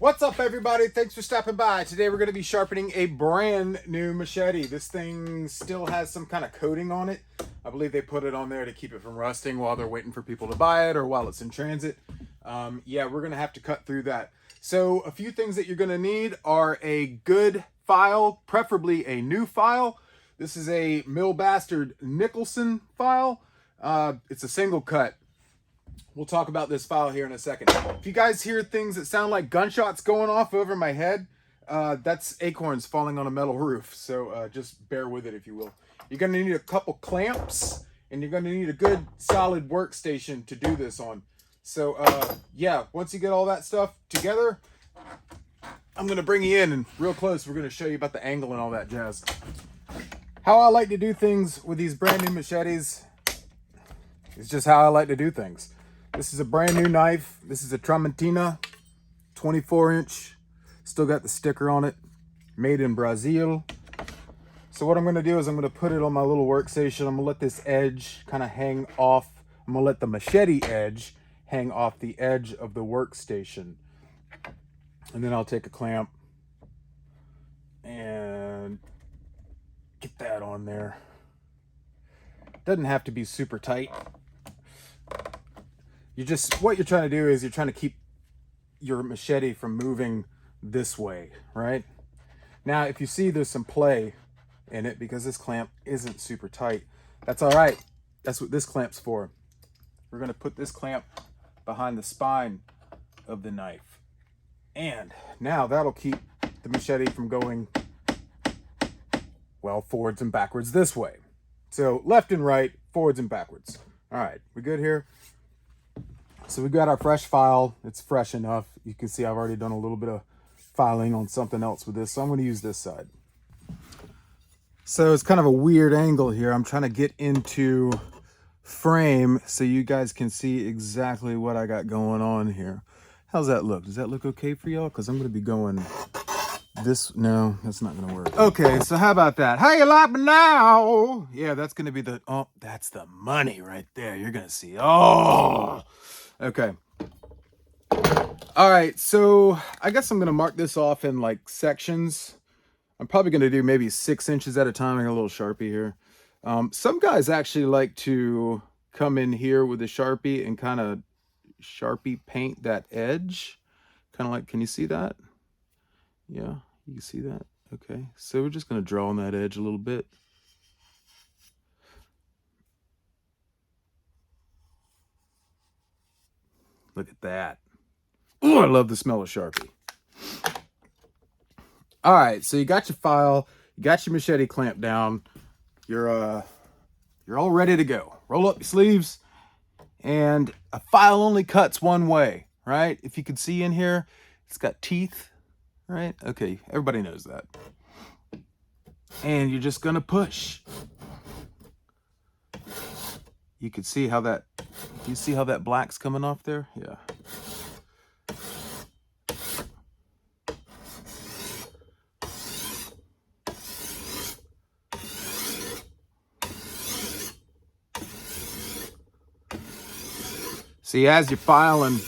What's up, everybody? Thanks for stopping by. Today we're going to be sharpening a brand new machete. This thing still has some kind of coating on it. I believe they put it on there to keep it from rusting while they're waiting for people to buy it or while it's in transit. Yeah, we're going to have to cut through that. So a few things that you're going to need are a good file, preferably a new file. This is a Mill Bastard Nicholson file. It's a single cut. We'll talk about this file here in a second. If you guys hear things that sound like gunshots going off over my head, that's acorns falling on a metal roof. So just bear with it, if you will. You're going to need a couple clamps, and you're going to need a good solid workstation to do this on. So yeah, once you get all that stuff together, I'm going to bring you in and real close. We're going to show you about the angle and all that jazz. How I like to do things with these brand new machetes is just how I like to do things. This is a brand new knife. This is a Tramontina 24-inch. Still got the sticker on it. Made in Brazil. So what I'm going to do is I'm going to put it on my little workstation. I'm going to let this edge kind of hang off. I'm going to let the machete edge hang off the edge of the workstation. And then I'll take a clamp and get that on there. Doesn't have to be super tight. What you're trying to do is you're trying to keep your machete from moving this way, right? Now, if you see there's some play in it because this clamp isn't super tight, that's all right. That's what this clamp's for. We're going to put this clamp behind the spine of the knife. And now that'll keep the machete from going, well, forwards and backwards this way. So left and right, forwards and backwards. All right, we good here? So we got our fresh file. It's fresh enough. You can see I've already done a little bit of filing on something else with this. So I'm going to use this side. So it's kind of a weird angle here. I'm trying to get into frame so you guys can see exactly what I got going on here. How's that look? Does that look okay for y'all? Because I'm going to be going this. No, that's not going to work. Okay, so how about that? How you like me now? Yeah, that's going to be the, oh, that's the money right there. You're going to see. Oh, okay. All right, so I guess I'm going to mark this off in like sections. I'm probably going to do maybe 6 inches at a time. I got a little Sharpie here. Some guys actually like to come in here with a Sharpie and kind of Sharpie paint that edge. Kind of like, can you see that? Yeah, you can see that. Okay, so we're just going to draw on that edge a little bit. Look at that. Oh, I love the smell of Sharpie. All right, so you got your file, you got your machete clamped down. You're all ready to go. Roll up your sleeves, and a file only cuts one way, right? If you can see in here, it's got teeth, right? Okay, everybody knows that. And you're just gonna push. You can see how that, you see how that black's coming off there? Yeah. See, as you're filing,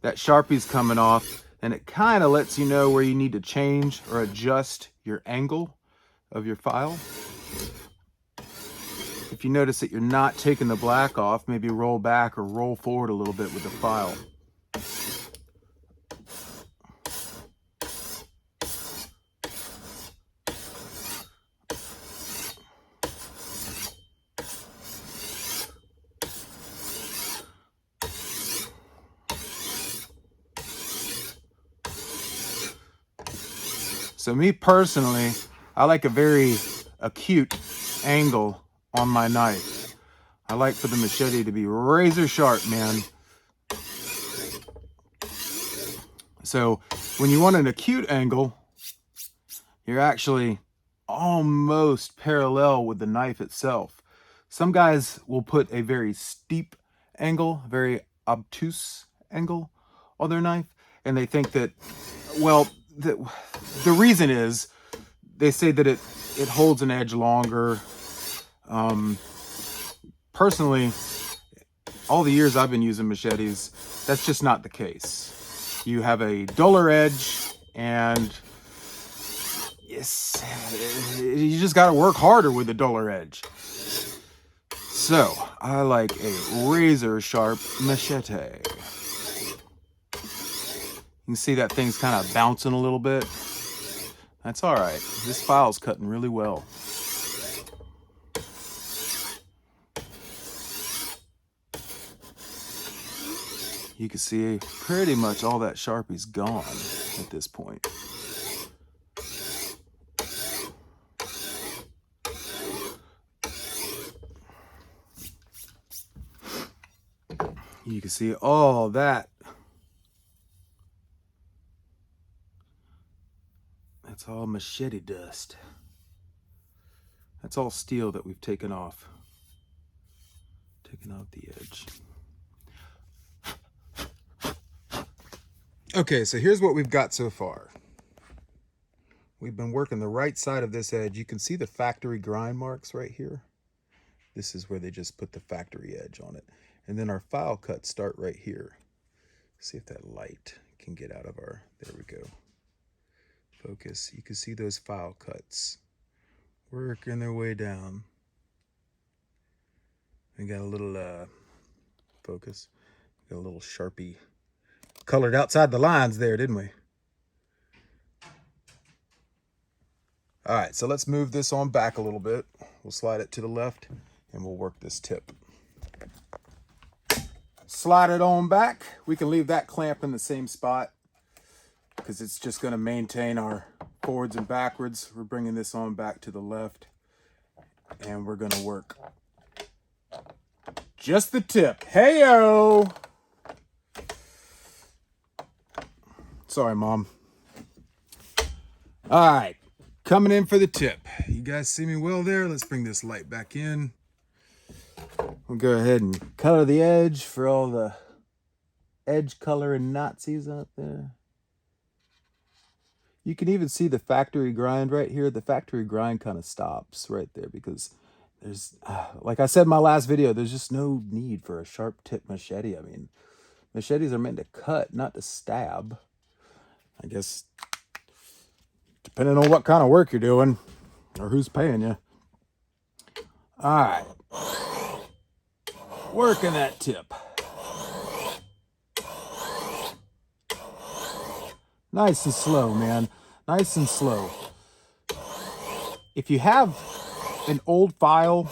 that Sharpie's coming off, and it kind of lets you know where you need to change or adjust your angle of your file. If you notice that you're not taking the black off, maybe roll back or roll forward a little bit with the file. So me personally, I like a very acute angle on my knife. I like for the machete to be razor sharp, man. So when you want an acute angle, you're actually almost parallel with the knife itself. Some guys will put a very steep angle, very obtuse angle on their knife, and they think that, well, the reason is they say that it holds an edge longer. Personally, all the years I've been using machetes, that's just not the case. you have a duller edge, and yes, you just got to work harder with the duller edge. So I like a razor sharp machete. You can see that thing's kind of bouncing a little bit. That's all right. This file's cutting really well. You can see pretty much all that Sharpie's gone at this point. You can see all that. That's all machete dust. That's all steel that we've taken off. Taken off the edge. Okay, so here's what we've got so far. We've been working the right side of this edge. You can see the factory grind marks right here. This is where they just put the factory edge on it. And then our file cuts start right here. See if that light can get out of our, there we go. Focus, you can see those file cuts working their way down. We got a little, focus, got a little Sharpie colored outside the lines there, didn't we? All right, so let's move this on back a little bit. We'll slide it to the left and we'll work this tip. Slide it on back. We can leave that clamp in the same spot because it's just going to maintain our forwards and backwards. We're bringing this on back to the left and we're going to work just the tip. Hey-o! Sorry, Mom. All right, coming in for the tip. You guys see me well there? Let's bring this light back in. We'll go ahead and color the edge for all the edge coloring Nazis out there. You can even see the factory grind right here. The factory grind kind of stops right there because there's, like I said in my last video, there's just no need for a sharp tip machete. I mean, machetes are meant to cut, not to stab. I guess, depending on what kind of work you're doing or who's paying you. All right. Working that tip. Nice and slow, man. Nice and slow. If you have an old file,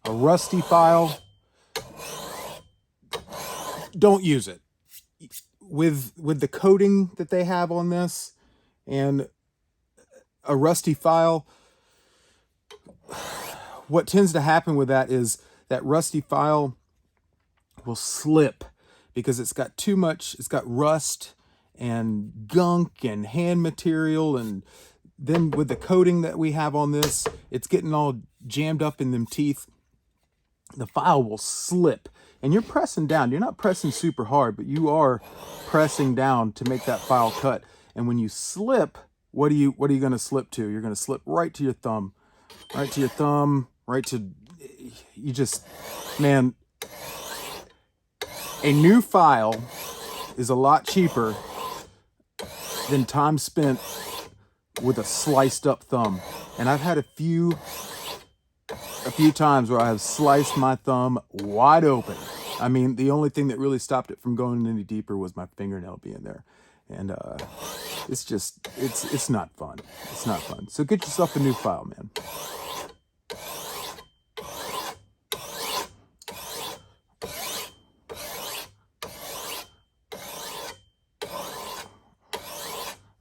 a rusty file, don't use it. With the coating that they have on this and a rusty file, what tends to happen with that is that rusty file will slip because it's got too much, it's got rust and gunk and hand material, and then with the coating that we have on this, it's getting all jammed up in them teeth. The file will slip and you're pressing down. You're not pressing super hard, but you are pressing down to make that file cut. And when you slip, what are you going to slip to? You're going to slip right to your thumb, right to your thumb, right to, you just, man, a new file is a lot cheaper than time spent with a sliced up thumb. And I've had a few times where I have sliced my thumb wide open. I mean, the only thing that really stopped it from going any deeper was my fingernail being there. And it's just, it's not fun. It's not fun. So get yourself a new file, man.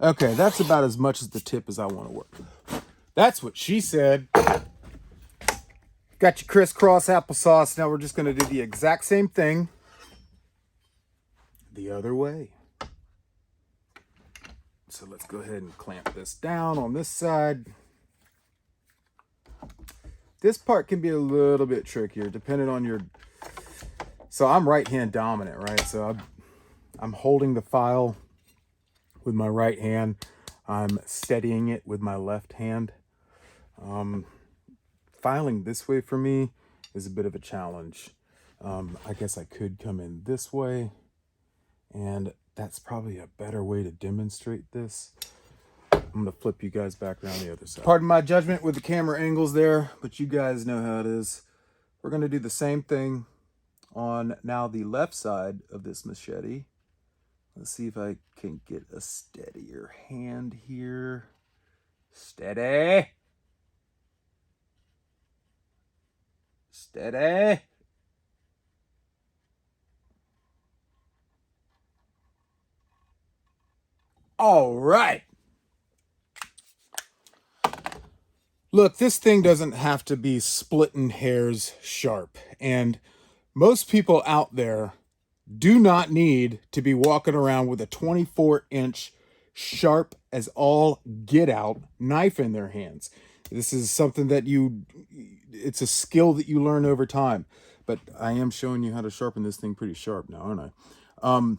Okay, that's about as much as the tip as I want to work. That's what she said. Got your crisscross applesauce. Now we're just going to do the exact same thing the other way. So let's go ahead and clamp this down on this side. This part can be a little bit trickier depending on your... So I'm right hand dominant, right? So I'm holding the file with my right hand. I'm steadying it with my left hand. Filing this way for me is a bit of a challenge. I guess I could come in this way and that's probably a better way to demonstrate this. I'm going to flip you guys back around the other side. Pardon my judgment with the camera angles there, but you guys know how it is. We're going to do the same thing on now the left side of this machete. Let's see if I can get a steadier hand here. Steady. Steady. All right. Look, this thing doesn't have to be splitting hairs sharp. And most people out there do not need to be walking around with a 24-inch sharp as all get out knife in their hands. This is something that it's a skill that you learn over time. But I am showing you how to sharpen this thing pretty sharp now, aren't I?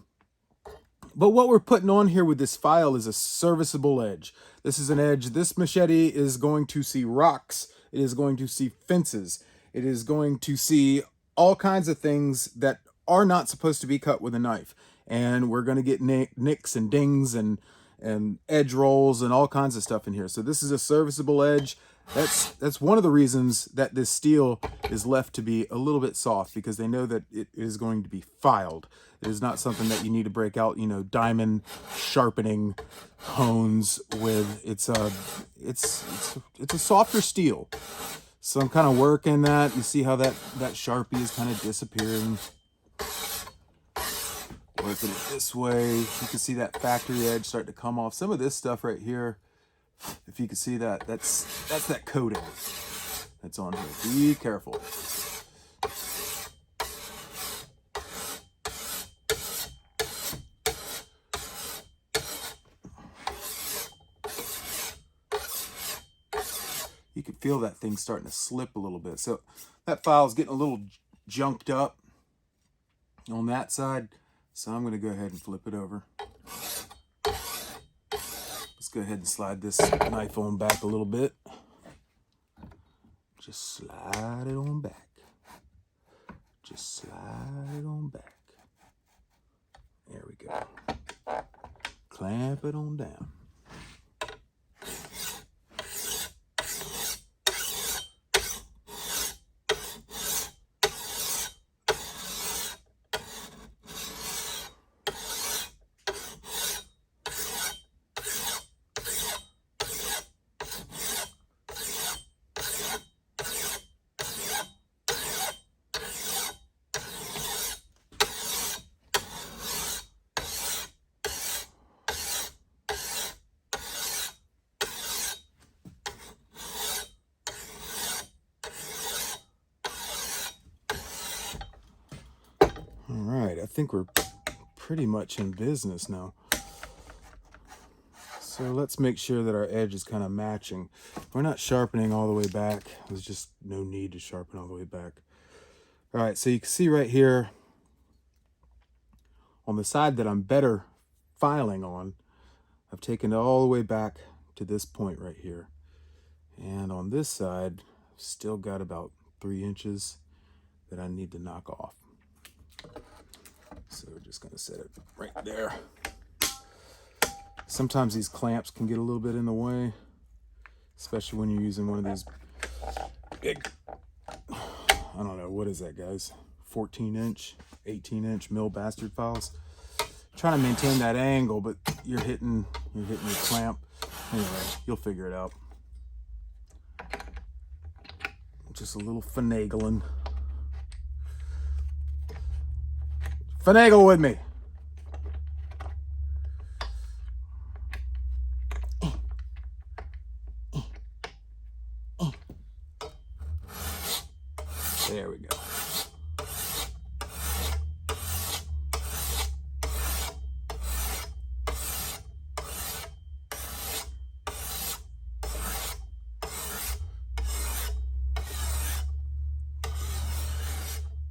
But what we're putting on here with this file is a serviceable edge. This is an edge. This machete is going to see rocks. It is going to see fences. It is going to see all kinds of things that are not supposed to be cut with a knife. And we're going to get nicks and dings and edge rolls and all kinds of stuff in here. So this is a serviceable edge. That's one of the reasons that this steel is left to be a little bit soft, because they know that it is going to be filed. It is not something that you need to break out, diamond sharpening hones with. It's a softer steel. So I'm kind of working that. You see how that Sharpie is kind of disappearing. Working it this way. You can see that factory edge start to come off. Some of this stuff right here, if you can see that, that's that coating that's on here. Be careful. You can feel that thing starting to slip a little bit. So that file is getting a little junked up on that side. So I'm going to go ahead and flip it over. Let's go ahead and slide this knife on back a little bit. Just slide it on back. Just slide it on back. There we go. Clamp it on down. I think we're pretty much in business now. So let's make sure that our edge is kind of matching. We're not sharpening all the way back. There's just no need to sharpen all the way back. All right, so you can see right here on the side that I'm better filing on, I've taken it all the way back to this point right here. And on this side, I've still got about 3 inches that I need to knock off. So we're just going to set it right there. Sometimes these clamps can get a little bit in the way, especially when you're using one of these big, I don't know, what is that, guys? 14-inch, 18-inch mill bastard files. Trying to maintain that angle, but you're hitting your clamp. Anyway, you'll figure it out. Just a little finagling. Finagle with me. There we go.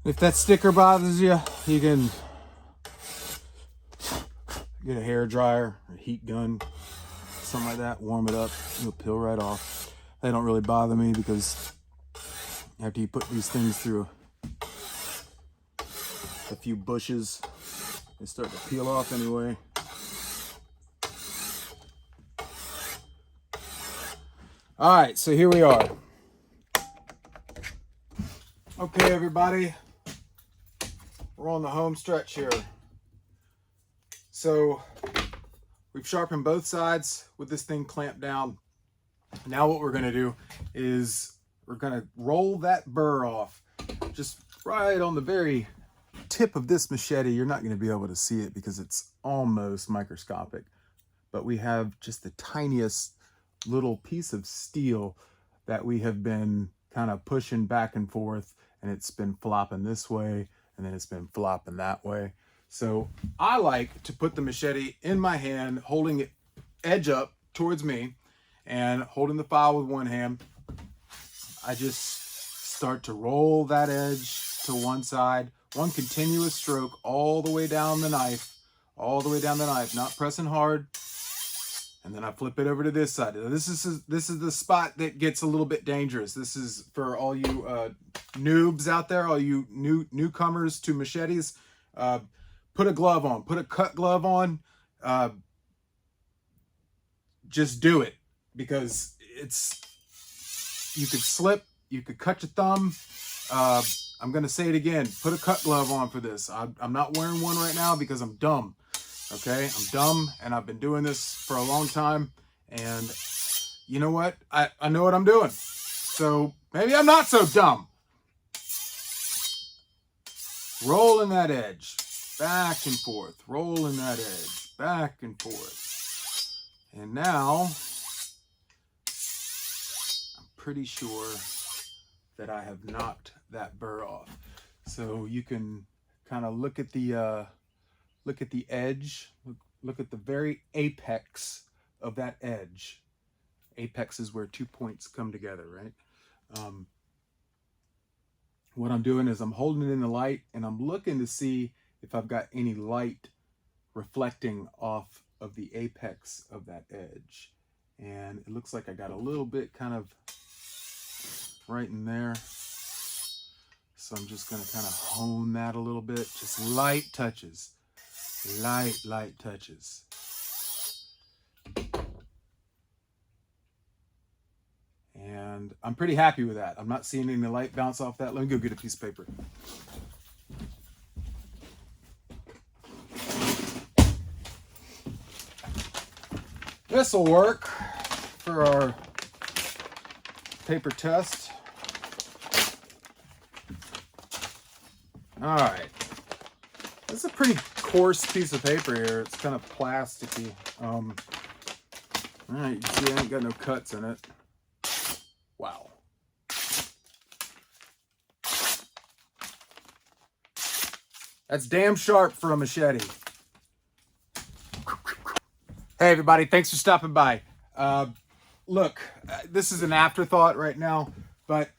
If that sticker bothers you, you can get a hair dryer or a heat gun, something like that, warm it up, it'll peel right off. They don't really bother me because after you put these things through a a few bushes. They start to peel off anyway. All right, so here we are. Okay, everybody, we're on the home stretch here. So we've sharpened both sides with this thing clamped down. Now what we're gonna do is we're gonna roll that burr off just right on the very tip of this machete. You're not gonna be able to see it because it's almost microscopic, but we have just the tiniest little piece of steel that we have been kind of pushing back and forth, and it's been flopping this way and then it's been flopping that way. So I like to put the machete in my hand, holding it edge up towards me and holding the file with one hand. I just start to roll that edge to one side, one continuous stroke all the way down the knife, not pressing hard. And then I flip it over to this side. This is the spot that gets a little bit dangerous. This is for all you noobs out there, all you newcomers to machetes. Put a glove on, put a cut glove on. Just do it, because you could slip, you could cut your thumb. I'm gonna say it again, put a cut glove on for this. I'm not wearing one right now because I'm dumb. Okay, I'm dumb and I've been doing this for a long time, and you know what? I know what I'm doing. So maybe I'm not so dumb. Rolling that edge back and forth, rolling that edge back and forth. And now I'm pretty sure that I have knocked that burr off. So you can kind of look at the edge, look at the very apex of that edge. Apex is where 2 points come together, right? What I'm doing is I'm holding it in the light and I'm looking to see if I've got any light reflecting off of the apex of that edge. And it looks like I got a little bit kind of right in there. So I'm just gonna kind of hone that a little bit, just light touches. Light touches. And I'm pretty happy with that. I'm not seeing any light bounce off that. Let me go get a piece of paper. This will work for our paper test. All right. This is a pretty coarse piece of paper here. It's kind of plasticky. All right, you can see I ain't got no cuts in it. Wow. That's damn sharp for a machete. Hey everybody, thanks for stopping by. Look, this is an afterthought right now, but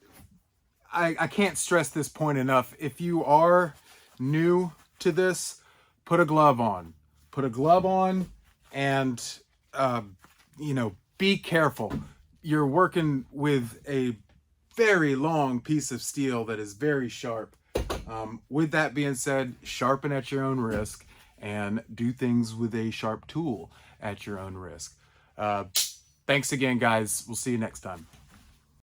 I can't stress this point enough. If you are new to this, put a glove on. Put a glove on and, be careful. You're working with a very long piece of steel that is very sharp. With that being said, sharpen at your own risk and do things with a sharp tool at your own risk. Thanks again, guys. We'll see you next time.